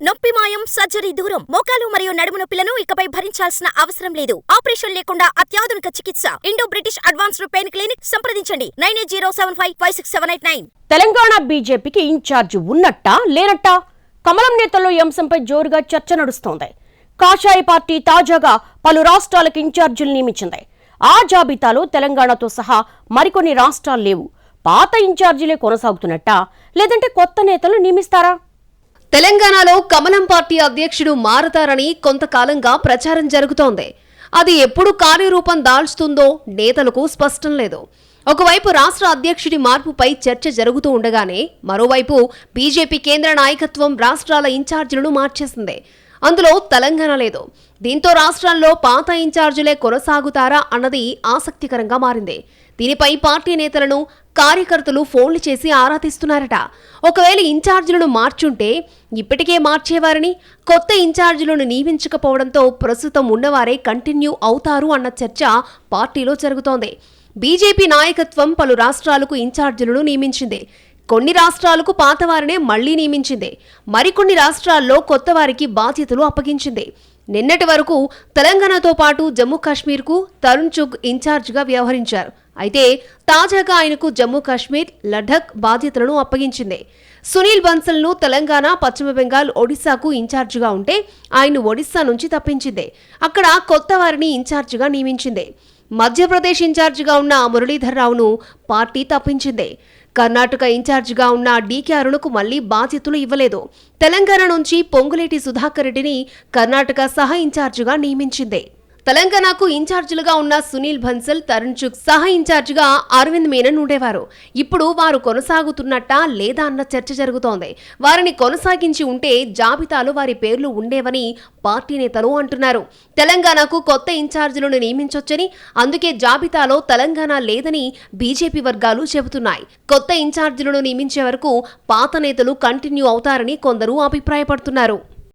నొప్పి మాయం, సర్జరీ దూరం. మోకాలు మరియు నడుము నొప్పులను ఇకపై భరించాల్సిన అవసరం లేదు. ఆపరేషన్ లేకుండా అత్యాధునిక చికిత్స. Indo British advanced pain clinic. సంప్రదించండి 9807556789. తెలంగాణ బీజేపీకి ఇన్ఛార్జ్ ఉన్నట్టా లేనట్టా? కమలం నేతల్లో ఈ అంశంపై జోరుగా చర్చ నడుస్తోంది. కాషాయ పార్టీ తాజాగా పలు రాష్ట్రాలకు ఇన్ఛార్జీలు నియమించింది. ఆ జాబితాలో తెలంగాణతో సహా మరికొన్ని రాష్ట్రాలు లేవు. పాత ఇన్ఛార్జీలే కొనసాగుతున్నట్టా, లేదంటే కొత్త నేతలు నియమిస్తారా? తెలంగాణలో కమలం పార్టీ అధ్యక్షుడు మారతారని కొంతకాలంగా ప్రచారం జరుగుతోంది. అది ఎప్పుడు కార్యరూపం దాల్చుతుందో నేతలకు స్పష్టం లేదు. ఒకవైపు రాష్ట్ర అధ్యక్షుడి మార్పుపై చర్చ జరుగుతూ ఉండగానే మరోవైపు బీజేపీ కేంద్ర నాయకత్వం రాష్ట్రాల ఇన్ఛార్జీలను మార్చేసింది. అందులో తెలంగాణ లేదు. దీంతో రాష్ట్రాల్లో పాత ఇన్ఛార్జీలే కొనసాగుతారా అన్నది ఆసక్తికరంగా మారింది. దీనిపై పార్టీ నేతలను కార్యకర్తలు ఫోన్లు చేసి ఆరా తీస్తున్నారట. ఒకవేళ ఇన్ఛార్జీలను మార్చుంటే ఇప్పటికే మార్చేవారని, కొత్త ఇన్ఛార్జీలను నియమించకపోవడంతో ప్రస్తుతం ఉన్నవారే కంటిన్యూ అవుతారు అన్న చర్చ పార్టీలో జరుగుతోంది. బీజేపీ నాయకత్వం పలు రాష్ట్రాలకు ఇన్ఛార్జీలను నియమించింది. కొన్ని రాష్ట్రాలకు పాతవారినే మళ్లీ నియమించింది. మరికొన్ని రాష్ట్రాల్లో కొత్త వారికి బాధ్యతలు అప్పగించింది. నిన్నటి వరకు తెలంగాణతో పాటు జమ్మూ కాశ్మీర్కు తరుణ్ చుగ్ ఇన్ఛార్జిగా వ్యవహరించారు. అయితే తాజాగా ఆయనకు జమ్మూ కాశ్మీర్, లడఖ్ బాధ్యతలను అప్పగించింది. సునీల్ బన్సల్ను తెలంగాణ, పశ్చిమ బెంగాల్, ఒడిశాకు ఇన్ఛార్జిగా ఉంటే ఆయన్ను ఒడిశా నుంచి తప్పించింది. అక్కడ కొత్త వారిని ఇన్ఛార్జిగా నియమించింది. మధ్యప్రదేశ్ ఇన్ఛార్జిగా ఉన్న మురళీధర్ రావును పార్టీ తప్పించింది. కర్ణాటక ఇన్ఛార్జిగా ఉన్న డీకే అరుణకు మళ్లీ బాధ్యతలు ఇవ్వలేదు. తెలంగాణ నుంచి పొంగులేటి సుధాకర్ రెడ్డిని కర్ణాటక సహా ఇన్ఛార్జిగా నియమించింది. తెలంగాణకు ఇన్ఛార్జీలుగా ఉన్న సునీల్ బన్సల్, తరుణ్ చుగ్ సహా ఇన్ఛార్జిగా అరవింద్ మీనన్ ఉండేవారు. ఇప్పుడు వారు కొనసాగుతున్నట్టా లేదా అన్న చర్చ జరుగుతోంది. వారిని కొనసాగించి ఉంటే జాబితాలో వారి పేర్లు ఉండేవని పార్టీ నేతలు అంటున్నారు. తెలంగాణకు కొత్త ఇన్ఛార్జీలను నియమించొచ్చని, అందుకే జాబితాలో తెలంగాణ లేదని బీజేపీ వర్గాలు చెబుతున్నాయి. కొత్త ఇన్ఛార్జీలను నియమించే వరకు పాత నేతలు కంటిన్యూ అవుతారని కొందరు అభిప్రాయపడుతున్నారు.